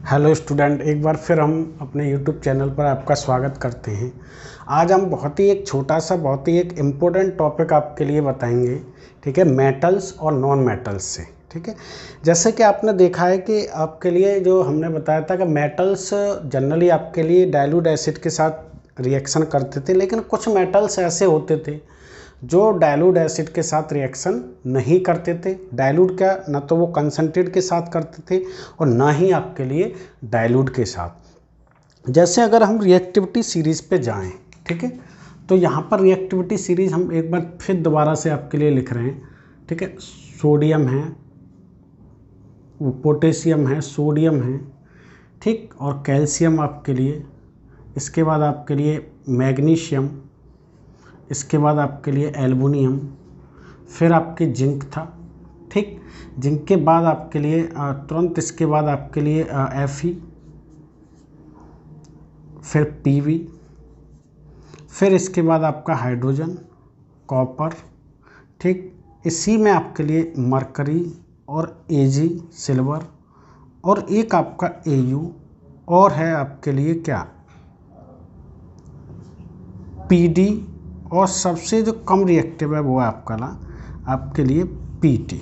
Hello student, एक बार फिर हम अपने यूट्यूब चैनल पर आपका स्वागत करते हैं। आज हम बहुत ही एक छोटा सा बहुत ही एक इम्पोर्टेंट टॉपिक आपके लिए बताएंगे, ठीक है, मेटल्स और नॉन मेटल्स से। ठीक है, जैसे कि आपने देखा है कि आपके लिए जो हमने बताया था कि मेटल्स जनरली आपके लिए डाइल्यूट एसिड के साथ रिएक्शन करते थे, लेकिन कुछ मेटल्स ऐसे होते थे जो डाइल्यूट एसिड के साथ रिएक्शन नहीं करते थे। डाइल्यूट क्या, न तो वो कंसंट्रेट के साथ करते थे और ना ही आपके लिए डाइल्यूट के साथ। जैसे अगर हम रिएक्टिविटी सीरीज़ पे जाएं, ठीक है, तो यहाँ पर रिएक्टिविटी सीरीज़ हम एक बार फिर दोबारा से आपके लिए लिख रहे हैं। ठीक है, सोडियम है, पोटेशियम है, सोडियम है, ठीक, और कैल्शियम आपके लिए, इसके बाद आपके लिए मैग्नीशियम, इसके बाद आपके लिए एल्युमिनियम, फिर आपके जिंक था। ठीक, जिंक के बाद आपके लिए तुरंत इसके बाद आपके लिए Fe, फिर Pb, फिर इसके बाद आपका हाइड्रोजन, कॉपर, ठीक, इसी में आपके लिए मरकरी और Ag सिल्वर, और एक आपका Au, और है आपके लिए क्या, Pd, और सबसे जो कम रिएक्टिव है वो है आपके लिए Pt।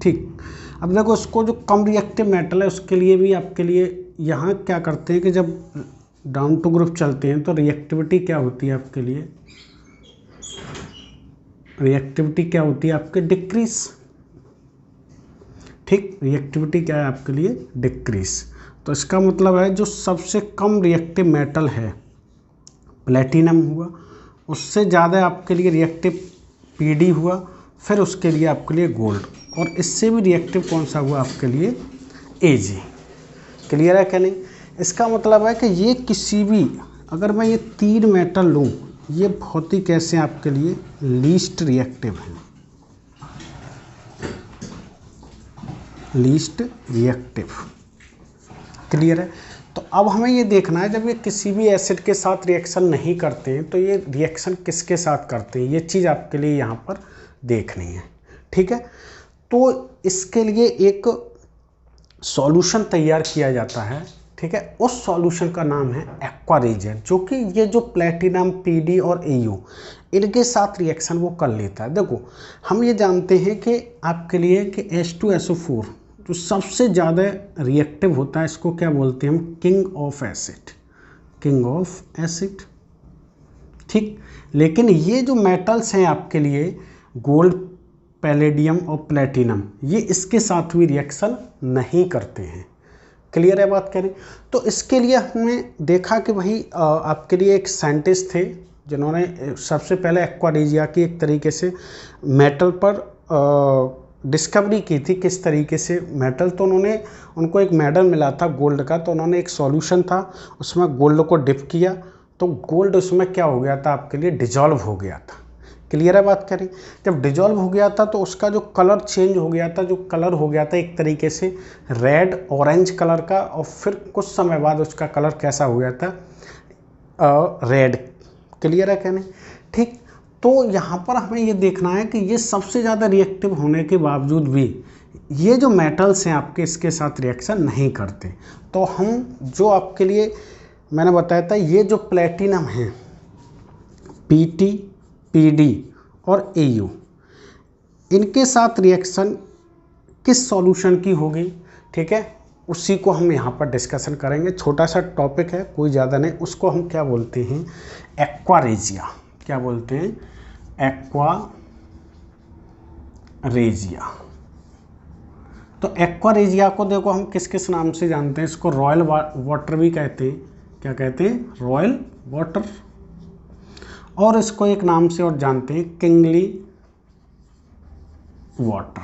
ठीक, अब देखो इसको जो कम रिएक्टिव मेटल है उसके लिए भी आपके लिए यहाँ क्या करते हैं कि जब डाउन टू ग्रुप चलते हैं तो रिएक्टिविटी क्या होती है आपके लिए, रिएक्टिविटी क्या होती है आपके डिक्रीज। ठीक, रिएक्टिविटी क्या है आपके लिए डिक्रीज। तो इसका मतलब है जो सबसे कम रिएक्टिव मेटल है प्लेटिनम हुआ, उससे ज़्यादा आपके लिए रिएक्टिव Pd हुआ, फिर उसके लिए आपके लिए गोल्ड, और इससे भी रिएक्टिव कौन सा हुआ आपके लिए Ag। क्लियर है क्या नहीं? इसका मतलब है कि ये किसी भी, अगर मैं ये तीन मेटल लूँ, ये बहुत ही कैसे आपके लिए लीस्ट रिएक्टिव हैं, लीस्ट रिएक्टिव। क्लियर है? तो अब हमें ये देखना है जब ये किसी भी एसिड के साथ रिएक्शन नहीं करते हैं तो ये रिएक्शन किसके साथ करते हैं, ये चीज़ आपके लिए यहाँ पर देखनी है। ठीक है, तो इसके लिए एक सॉल्यूशन तैयार किया जाता है। ठीक है, उस सॉल्यूशन का नाम है एक्वा रिएजेंट, जो कि ये जो प्लेटिनम, Pd और Au इनके साथ रिएक्शन वो कर लेता है। देखो हम ये जानते हैं कि आपके लिए कि H2SO4 जो सबसे ज़्यादा रिएक्टिव होता है, इसको क्या बोलते हैं हम, king of acid, king of acid. ठीक, लेकिन ये जो मेटल्स हैं आपके लिए गोल्ड, पैलेडियम और प्लेटिनम, ये इसके साथ भी रिएक्शन नहीं करते हैं। क्लियर है बात करें? तो इसके लिए हमने देखा कि भाई आपके लिए एक साइंटिस्ट थे जिन्होंने सबसे पहले एक्वा रिजिया की एक तरीके से मेटल पर डिस्कवरी की थी, किस तरीके से मेटल, तो उनको एक मेडल मिला था गोल्ड का। तो उन्होंने एक सॉल्यूशन था, उसमें गोल्ड को डिप किया तो गोल्ड उसमें क्या हो गया था आपके लिए डिजॉल्व हो गया था। क्लियर है बात करें? जब डिजॉल्व हो गया था तो उसका जो कलर चेंज हो गया था, जो कलर हो गया था एक तरीके से रेड ऑरेंज कलर का, और फिर कुछ समय बाद उसका कलर कैसा हो गया था, रेड। क्लियर है क्या नहीं? ठीक, तो यहाँ पर हमें ये देखना है कि ये सबसे ज़्यादा रिएक्टिव होने के बावजूद भी ये जो मेटल्स हैं आपके इसके साथ रिएक्शन नहीं करते। तो हम जो आपके लिए मैंने बताया था, ये जो प्लेटिनम है Pt, Pd और Au, इनके साथ रिएक्शन किस सॉल्यूशन की होगी, ठीक है, उसी को हम यहाँ पर डिस्कशन करेंगे। छोटा सा टॉपिक है, कोई ज़्यादा नहीं। उसको हम क्या बोलते हैं, एक्वा रेजिया। क्या बोलते हैं? Aqua regia. तो एक्वा रेजिया को देखो हम किस किस नाम से जानते हैं, इसको रॉयल वाटर भी कहते हैं। क्या कहते हैं? Royal water. और इसको एक नाम से और जानते हैं, किंगली वाटर।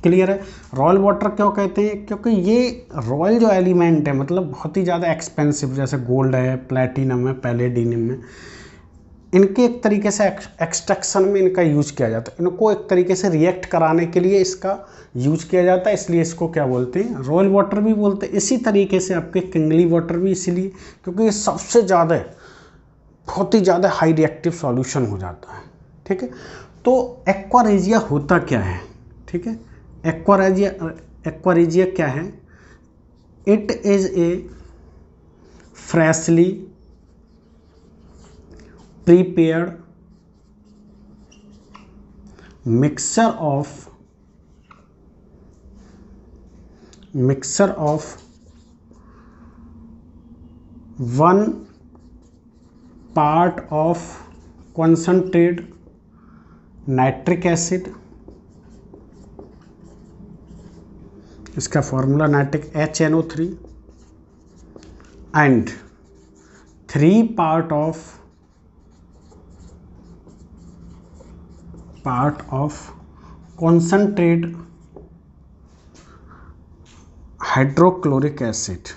क्लियर है? रॉयल वाटर क्यों कहते हैं? क्योंकि ये रॉयल जो एलिमेंट है, मतलब बहुत ही ज़्यादा एक्सपेंसिव, जैसे गोल्ड है, प्लेटिनम है, पैलेडियम है, इनके एक तरीके से एक्सट्रैक्शन में इनका यूज किया जाता है। इनको एक तरीके से रिएक्ट कराने के लिए इसका यूज किया जाता है, इसलिए इसको क्या बोलते हैं, रॉयल वाटर भी बोलते हैं। इसी तरीके से आपके किंगली वाटर भी, इसीलिए क्योंकि ये सबसे ज़्यादा बहुत ही ज़्यादा हाई रिएक्टिव सॉल्यूशन हो जाता है। ठीक है, तो एक्वा रेजिया होता क्या है? ठीक है, एक्वा एक्वा रेजिया क्या है? It is a freshly prepared mixture of one part of concentrated nitric acid, इसका formula nitric HNO3, and 3 part of concentrated hydrochloric acid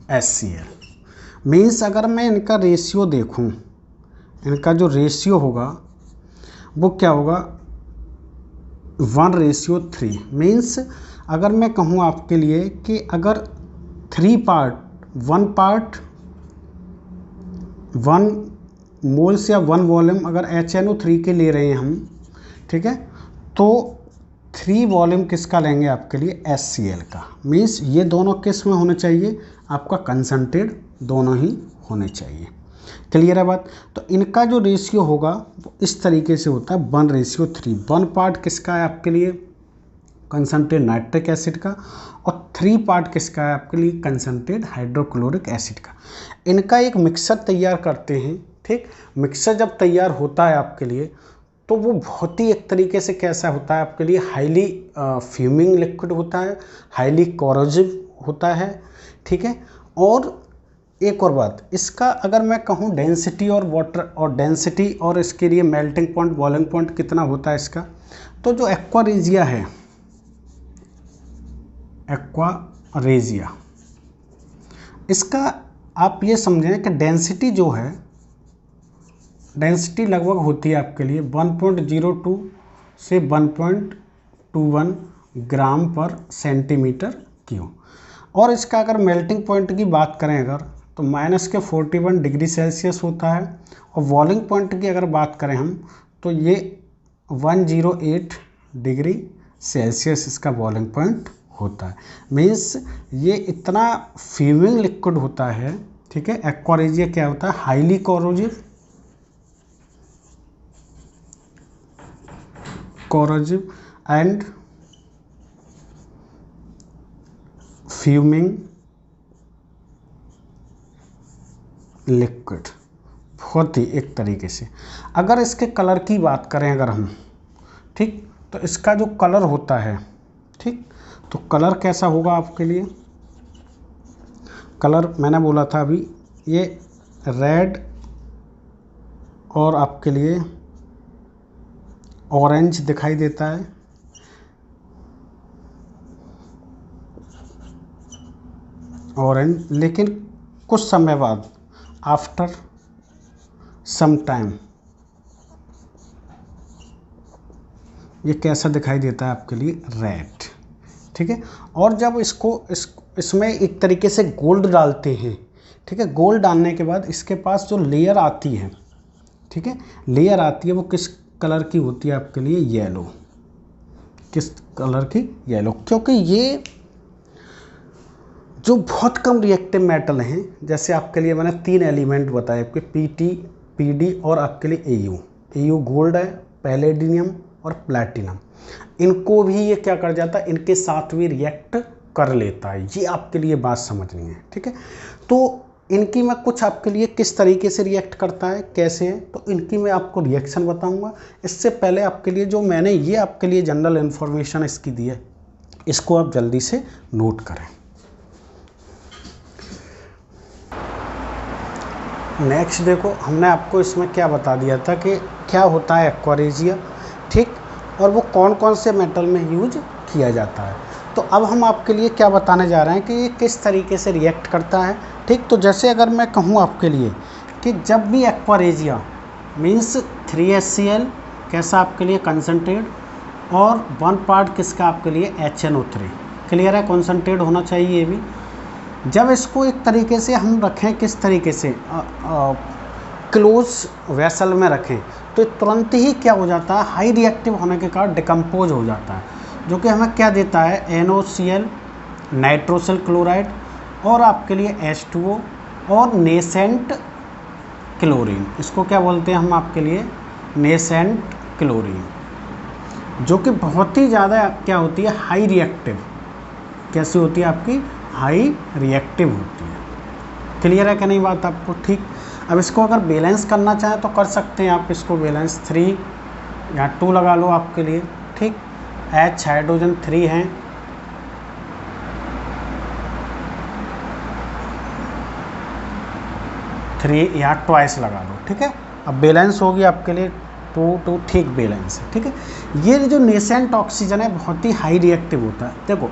HCl। Means अगर मैं इनका रेशियो देखूं, इनका जो रेशियो होगा वो क्या होगा? 1:3। मीन्स अगर मैं कहूं आपके लिए कि अगर 3 पार्ट 1 मोल्स या 1 वॉल्यूम अगर HNO3 के ले रहे हैं हम, ठीक है, तो 3 वॉल्यूम किसका लेंगे आपके लिए? HCl का। मीन्स ये दोनों किस में होने चाहिए? आपका कंसंट्रेट दोनों ही होने चाहिए। क्लियर है बात? तो इनका जो रेशियो होगा वो इस तरीके से होता है 1:3। 1 पार्ट किसका है आपके लिए? कंसंट्रेट नाइट्रिक एसिड का, और 3 पार्ट किसका है आपके लिए? कंसंट्रेट हाइड्रोक्लोरिक एसिड का। इनका एक मिक्सर तैयार करते हैं, ठीक। मिक्सर जब तैयार होता है आपके लिए तो वो बहुत ही एक तरीके से कैसा होता है आपके लिए? हाईली फ्यूमिंग लिक्विड होता है, हाईली कोरोसिव होता है, ठीक है। और एक और बात, इसका अगर मैं कहूँ डेंसिटी और वाटर और डेंसिटी और इसके लिए मेल्टिंग पॉइंट, बॉइलिंग पॉइंट कितना होता है इसका, तो जो एक्वा रेजिया है, एक्वा रेजिया, इसका आप ये समझें कि डेंसिटी जो है, डेंसिटी लगभग होती है आपके लिए 1.02 से 1.21 ग्राम पर सेंटीमीटर क्यूब। और इसका अगर मेल्टिंग पॉइंट की बात करें अगर, तो -41 डिग्री सेल्सियस होता है। और बॉइलिंग पॉइंट की अगर बात करें हम, तो ये 108 डिग्री सेल्सियस इसका बॉइलिंग पॉइंट होता है। मीन्स ये इतना फ्यूमिंग लिक्विड होता है, ठीक है। एक्वा रेजिया क्या होता है? Highly corrosive and fuming liquid, बहुत ही एक तरीके से। अगर इसके कलर की बात करें अगर हम, ठीक, तो इसका जो कलर होता है, ठीक, तो कलर कैसा होगा आपके लिए? कलर मैंने बोला था अभी, ये रेड और आपके लिए ऑरेंज दिखाई देता है, ऑरेंज। लेकिन कुछ समय बाद, आफ्टर सम टाइम, ये कैसा दिखाई देता है आपके लिए? रेड, ठीक है। और जब इसमें एक तरीके से गोल्ड डालते हैं, ठीक है, गोल्ड डालने के बाद इसके पास जो लेयर आती है, ठीक है, लेयर आती है, वो किस कलर की होती है आपके लिए? येलो। किस कलर की? येलो। क्योंकि ये जो बहुत कम रिएक्टिव मेटल हैं, जैसे आपके लिए मैंने 3 एलिमेंट बताए आपके, PT, PD और आपके लिए AU गोल्ड है, पैलेडियम और प्लैटिनम। इनको भी ये क्या कर जाता है? इनके साथ भी रिएक्ट कर लेता है। ये आपके लिए बात समझनी है, ठीक है। तो इनकी मैं कुछ आपके लिए किस तरीके से रिएक्ट करता है, कैसे है, तो इनकी मैं आपको रिएक्शन बताऊंगा। इससे पहले आपके लिए जो मैंने ये आपके लिए जनरल इन्फॉर्मेशन इसकी दी है, इसको आप जल्दी से नोट करें। नेक्स्ट देखो, हमने आपको इसमें क्या बता दिया था कि क्या होता है एक्वा रेजिया, ठीक, और वो कौन कौन से मेटल में यूज किया जाता है। तो अब हम आपके लिए क्या बताने जा रहे हैं कि ये किस तरीके से रिएक्ट करता है, ठीक। तो जैसे अगर मैं कहूँ आपके लिए कि जब भी एक्वा रेजिया मीन्स 3HCl कैसा आपके लिए? कंसंट्रेट, और 1 पार्ट किसका आपके लिए? HNO3। क्लियर है? कंसंट्रेट होना चाहिए ये भी। जब इसको एक तरीके से हम रखें, किस तरीके से क्लोज वेसल में रखें तो तुरंत ही क्या हो जाता है, हाई रिएक्टिव होने के कारण डिकम्पोज हो जाता है, जो कि हमें क्या देता है, NaOCl नाइट्रोसिल क्लोराइड और आपके लिए H2O और नेसेंट क्लोरीन, इसको क्या बोलते हैं हम आपके लिए, नेसेंट क्लोरीन, जो कि बहुत ही ज़्यादा क्या होती है, हाई रिएक्टिव। कैसी होती है आपकी, हाई रिएक्टिव होती है। क्लियर है कि नहीं बात आपको, ठीक। अब इसको अगर बैलेंस करना चाहें तो कर सकते हैं आप, इसको बैलेंस 3 या 2 लगा लो आपके लिए, ठीक। H हाइड्रोजन 3 हैं, या ट्वाइस लगा लो, ठीक है। अब बैलेंस होगी आपके लिए 2 ठीक बैलेंस है, ठीक है। ये जो नेसेंट ऑक्सीजन है बहुत ही हाई रिएक्टिव होता है। देखो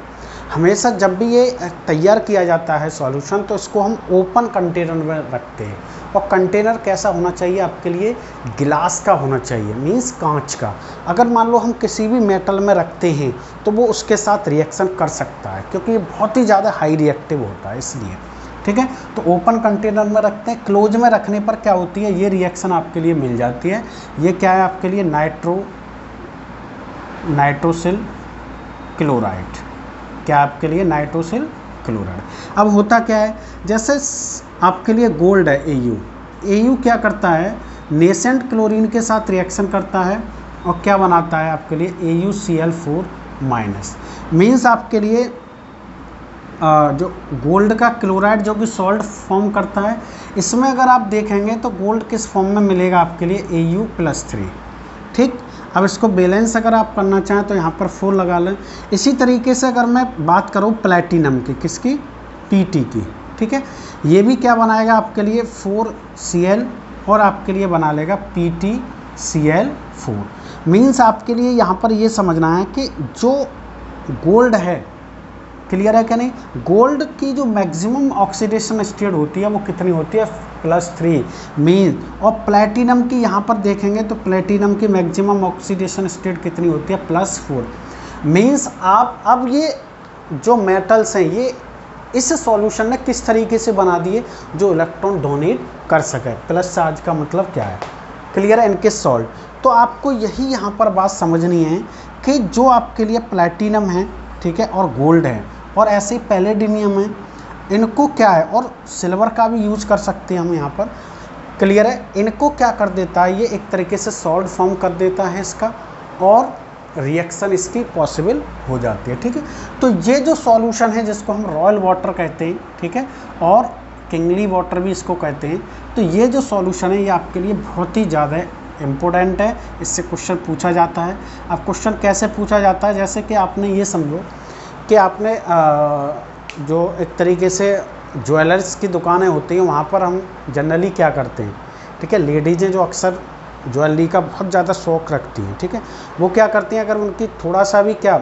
हमेशा जब भी ये तैयार किया जाता है सॉल्यूशन तो इसको हम ओपन कंटेनर में रखते हैं, और कंटेनर कैसा होना चाहिए आपके लिए, गिलास का होना चाहिए, मींस कांच का। अगर मान लो हम किसी भी मेटल में रखते हैं तो वो उसके साथ रिएक्शन कर सकता है, क्योंकि ये बहुत ही ज़्यादा हाई रिएक्टिव होता है, इसलिए, ठीक है। तो ओपन कंटेनर में रखते हैं, क्लोज में रखने पर क्या होती है, ये रिएक्शन आपके लिए मिल जाती है। ये क्या है आपके लिए, नाइट्रोसिल क्लोराइड, क्या आपके लिए, नाइट्रोसिल क्लोराइड। अब होता क्या है, जैसे आपके लिए गोल्ड है AU क्या करता है, नेसेंट क्लोरीन के साथ रिएक्शन करता है और क्या बनाता है आपके लिए, AuCl4-, मीन्स आपके लिए जो गोल्ड का क्लोराइड जो कि सॉल्ट फॉर्म करता है, इसमें अगर आप देखेंगे तो गोल्ड किस फॉर्म में मिलेगा आपके लिए, Au+3, ठीक। अब इसको बैलेंस अगर आप करना चाहें तो यहाँ पर 4 लगा लें। इसी तरीके से अगर मैं बात करूँ प्लैटिनम की, किसकी, Pt की, ठीक है। ये भी क्या बनाएगा आपके लिए, 4Cl और आपके लिए बना लेगा PtCl4। मीन्स आपके लिए यहाँ पर ये समझना है कि जो गोल्ड है, क्लियर है क्या नहीं, गोल्ड की जो मैक्सिमम ऑक्सीडेशन स्टेट होती है वो कितनी होती है, +3 मीन। और प्लैटिनम की यहाँ पर देखेंगे तो प्लैटिनम की मैक्सिमम ऑक्सीडेशन स्टेट कितनी होती है, +4 मीन्स। आप अब ये जो मेटल्स हैं ये इस सॉल्यूशन ने किस तरीके से बना दिए, जो इलेक्ट्रॉन डोनेट कर सके। प्लस चार्ज का मतलब क्या है, क्लियर है, इनके सॉल्ट। तो आपको यही यहाँ पर बात समझनी है कि जो आपके लिए प्लैटिनम है, ठीक है, और गोल्ड है, और ऐसे ही पैलेडिनियम है, इनको क्या है, और सिल्वर का भी यूज कर सकते हैं हम यहाँ पर, क्लियर है। इनको क्या कर देता है, ये एक तरीके से सॉल्ट फॉर्म कर देता है इसका, और रिएक्शन इसकी पॉसिबल हो जाती है, ठीक है। तो ये जो सॉल्यूशन है जिसको हम रॉयल वाटर कहते हैं, ठीक है, और किंगली वाटर भी इसको कहते हैं, तो ये जो सॉल्यूशन है ये आपके लिए बहुत ही ज़्यादा इम्पोर्टेंट है, इससे क्वेश्चन पूछा जाता है। अब क्वेश्चन कैसे पूछा जाता है, जैसे कि आपने ये समझो कि आपने जो एक तरीके से ज्वेलर्स की दुकानें होती हैं वहाँ पर हम जनरली क्या करते हैं, ठीक है, लेडीज़ें जो अक्सर ज्वेलरी का बहुत ज़्यादा शौक़ रखती हैं, ठीक है, वो क्या करती हैं, अगर उनकी थोड़ा सा भी क्या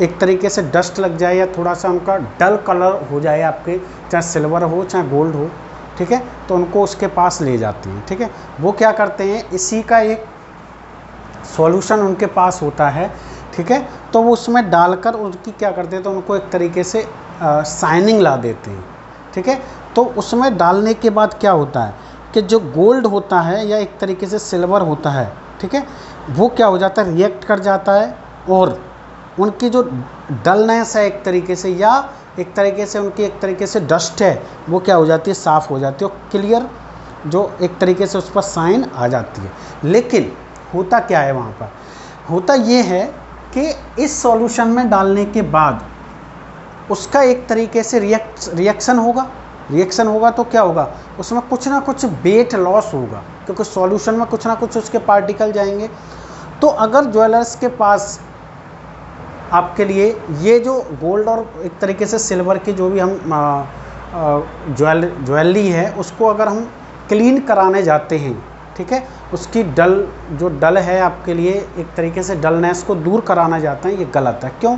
एक तरीके से डस्ट लग जाए या थोड़ा सा उनका डल कलर हो जाए आपके, चाहे सिल्वर हो चाहे गोल्ड हो, ठीक है, तो उनको उसके पास ले जाती हैं, ठीक है। वो क्या करते हैं, इसी का एक सॉल्यूशन उनके पास होता है, ठीक है, तो वो उसमें डालकर उनकी क्या करते हैं, तो उनको एक तरीके से शाइनिंग ला देते हैं, ठीक है। तो उसमें डालने के बाद क्या होता है कि जो गोल्ड होता है या एक तरीके से सिल्वर होता है, ठीक है, वो क्या हो जाता है, रिएक्ट कर जाता है, और उनकी जो डलनेस है एक तरीके से, या एक तरीके से उनकी एक तरीके से डस्ट है, वो क्या हो जाती है, साफ़ हो जाती है, और क्लियर जो एक तरीके से उस पर साइन आ जाती है। लेकिन होता क्या है वहाँ पर, होता ये है कि इस सॉल्यूशन में डालने के बाद उसका एक तरीके से रिएक्शन होगा तो क्या होगा, उसमें कुछ ना कुछ वेट लॉस होगा, क्योंकि सॉल्यूशन में कुछ ना कुछ उसके पार्टिकल जाएंगे। तो अगर ज्वेलर्स के पास आपके लिए ये जो गोल्ड और एक तरीके से सिल्वर की जो भी हम ज्वेलरी है उसको अगर हम क्लीन कराने जाते हैं, ठीक है, उसकी जो डल है आपके लिए एक तरीके से डलनेस को दूर कराना जाता है, ये गलत है। क्यों,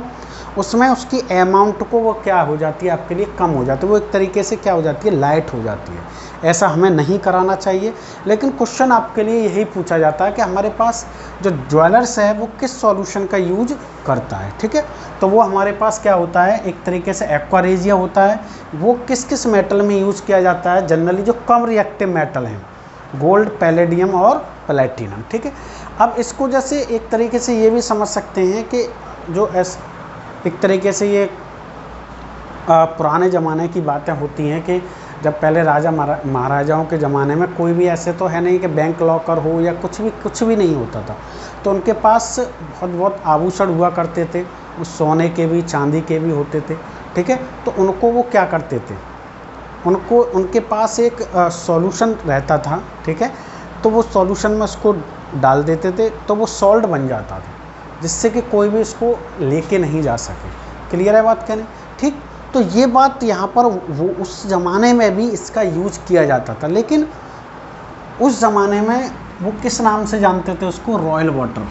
उसमें उसकी अमाउंट को वो क्या हो जाती है आपके लिए कम हो जाती है, वो एक तरीके से क्या हो जाती है, लाइट हो जाती है। ऐसा हमें नहीं कराना चाहिए। लेकिन क्वेश्चन आपके लिए यही पूछा जाता है कि हमारे पास जो ज्वेलर्स है वो किस सॉल्यूशन का यूज करता है, ठीक है। तो वो हमारे पास क्या होता है, एक तरीके से एक्वारेजिया होता है, वो किस किस मेटल में यूज़ किया जाता है, जनरली जो कम रिएक्टिव मेटल हैं, गोल्ड, पैलेडियम और प्लैटिनम। ठीक है, अब इसको जैसे एक तरीके से ये भी समझ सकते हैं कि जो एक तरीके से ये पुराने ज़माने की बातें होती हैं कि जब पहले राजा महाराजाओं के ज़माने में कोई भी ऐसे तो है नहीं कि बैंक लॉकर हो या कुछ भी नहीं होता था, तो उनके पास बहुत आभूषण हुआ करते थे, उस सोने के भी चांदी के भी होते थे। ठीक है, तो उनको वो क्या करते थे, उनके पास एक सॉल्यूशन रहता था। ठीक है, तो वो सॉल्यूशन में उसको डाल देते थे तो वो सॉल्ट बन जाता था, जिससे कि कोई भी इसको लेके नहीं जा सके। क्लियर है बात कहने? ठीक, तो ये बात यहाँ पर वो उस ज़माने में भी इसका यूज किया जाता था, लेकिन उस ज़माने में वो किस नाम से जानते थे उसको? Royal water.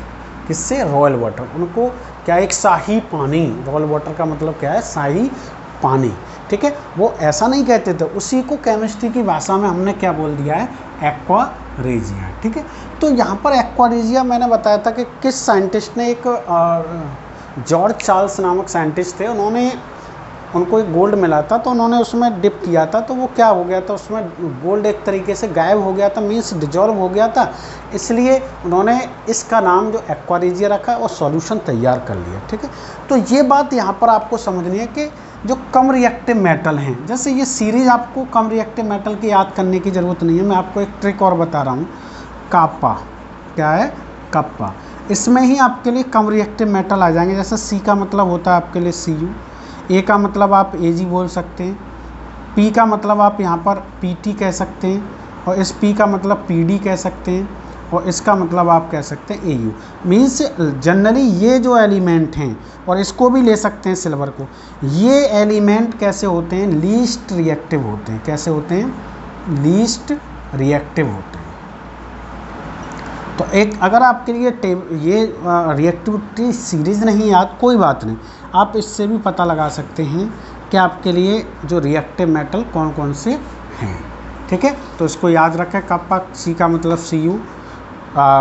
किससे? Royal water. उनको क्या, एक शाही पानी, रॉयल वाटर का मतलब क्या है? शाही पानी। ठीक है, वो ऐसा नहीं कहते थे, उसी को केमिस्ट्री की भाषा में हमने क्या बोल दिया है? Aqua regia. ठीक है, तो यहाँ पर एक्वा रेजिया मैंने बताया था कि किस साइंटिस्ट ने, एक जॉर्ज चार्ल्स नामक साइंटिस्ट थे, उनको एक गोल्ड मिला था, तो उन्होंने उसमें डिप किया था, तो वो क्या हो गया था, उसमें गोल्ड एक तरीके से गायब हो गया था, मीन्स डिजॉल्व हो गया था, इसलिए उन्होंने इसका नाम जो एक्वा रेजिया रखा और सॉल्यूशन तैयार कर लिया। ठीक है, तो ये बात यहाँ पर आपको समझनी है कि जो कम रिएक्टिव मेटल हैं, जैसे ये सीरीज आपको कम रिएक्टिव मेटल की याद करने की ज़रूरत नहीं है, मैं आपको एक ट्रिक और बता रहा हूँ। काप्पा, क्या है? कप्पा। इसमें ही आपके लिए कम रिएक्टिव मेटल आ जाएंगे, जैसे सी का मतलब होता है आपके लिए Cu, ए का मतलब आप Ag बोल सकते हैं, पी का मतलब आप यहाँ पर Pt कह सकते हैं, और इस पी का मतलब Pd कह सकते हैं, और इसका मतलब आप कह सकते हैं Au। मीन्स जनरली ये जो एलिमेंट हैं, और इसको भी ले सकते हैं सिल्वर को, ये एलिमेंट कैसे होते हैं? लीस्ट रिएक्टिव होते हैं। कैसे होते हैं? लीस्ट रिएक्टिव होते हैं। तो एक अगर आपके लिए ये रिएक्टिविटी सीरीज़ नहीं याद, कोई बात नहीं, आप इससे भी पता लगा सकते हैं कि आपके लिए जो रिएक्टिव मेटल कौन कौन से हैं। ठीक है, तो इसको याद रखें। कप्पा, सी का मतलब Cu,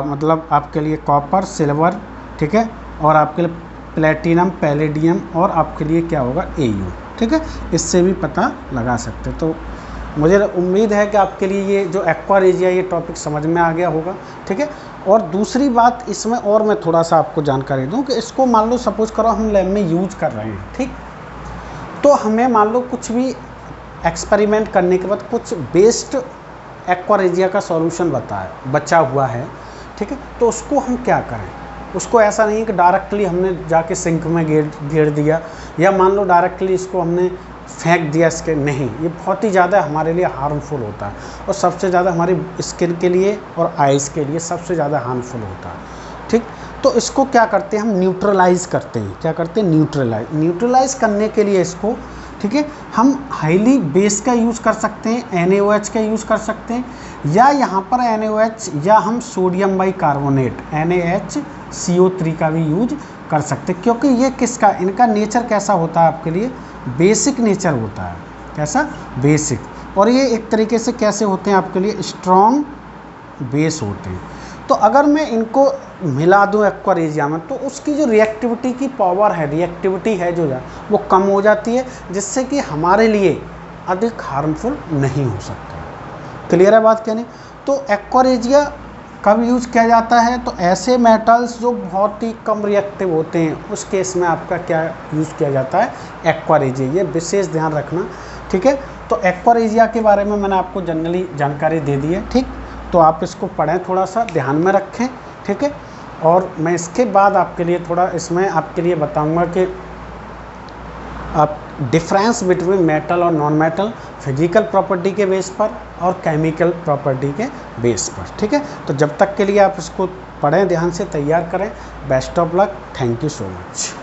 मतलब आपके लिए कॉपर, सिल्वर। ठीक है, और आपके लिए प्लेटिनम, पैलेडियम, और आपके लिए क्या होगा? Au। ठीक है, इससे भी पता लगा सकते। तो मुझे उम्मीद है कि आपके लिए ये जो एक्वा रेजिया ये टॉपिक समझ में आ गया होगा। ठीक है, और दूसरी बात इसमें और मैं थोड़ा सा आपको जानकारी दूं कि इसको मान लो सपोज करो हम लैब में यूज कर रहे हैं। ठीक, तो हमें मान लो कुछ भी एक्सपेरिमेंट करने के बाद कुछ बेस्ड एक्वा रेजिया का सॉल्यूशन बचा हुआ है। ठीक है, तो उसको हम क्या करें? उसको ऐसा नहीं है कि डायरेक्टली हमने जाके सिंक में गेर दिया, या मान लो डायरेक्टली इसको हमने फेंक दिया इसके, नहीं, ये बहुत ही ज़्यादा हमारे लिए हार्मफुल होता है, और सबसे ज़्यादा हमारी स्किन के लिए और आइज़ के लिए सबसे ज़्यादा हार्मफुल होता है। ठीक, तो इसको क्या करते हैं हम? न्यूट्रलाइज़ करते हैं। क्या करते हैं? न्यूट्रलाइज़ करने के लिए इसको, ठीक है, हम हाईली बेस का यूज़ कर सकते हैं, NaOH का यूज़ कर सकते हैं, या यहाँ पर NaOH, या हम सोडियम बाइकार्बोनेट NaHCO3 का भी यूज कर सकते हैं, क्योंकि ये किसका, इनका नेचर कैसा होता है आपके लिए? बेसिक नेचर होता है। कैसा? बेसिक। और ये एक तरीके से कैसे होते हैं आपके लिए? स्ट्रॉन्ग बेस होते हैं। तो अगर मैं इनको मिला दूं एक्वा रेजिया में, तो उसकी जो रिएक्टिविटी की पावर है, रिएक्टिविटी है जो वो कम हो जाती है, जिससे कि हमारे लिए अधिक हार्मफुल नहीं हो सकता। क्लियर है बात कहने? तो एक्वा रेजिया कब यूज़ किया जाता है? तो ऐसे मेटल्स जो बहुत ही कम रिएक्टिव होते हैं, उस केस में आपका क्या यूज़ किया जाता है? Aqua regia. ये विशेष ध्यान रखना। ठीक है, तो एक्वा रेजिया के बारे में मैंने आपको जनरली जानकारी दे दी है। ठीक, तो आप इसको पढ़ें, थोड़ा सा ध्यान में रखें। ठीक है, और मैं इसके बाद आपके लिए थोड़ा इसमें आपके लिए बताऊंगा कि आप डिफरेंस बिटवीन मेटल और नॉन मेटल, फिजिकल प्रॉपर्टी के बेस पर और केमिकल प्रॉपर्टी के बेस पर। ठीक है, तो जब तक के लिए आप इसको पढ़ें, ध्यान से तैयार करें। Best of luck. Thank you so much.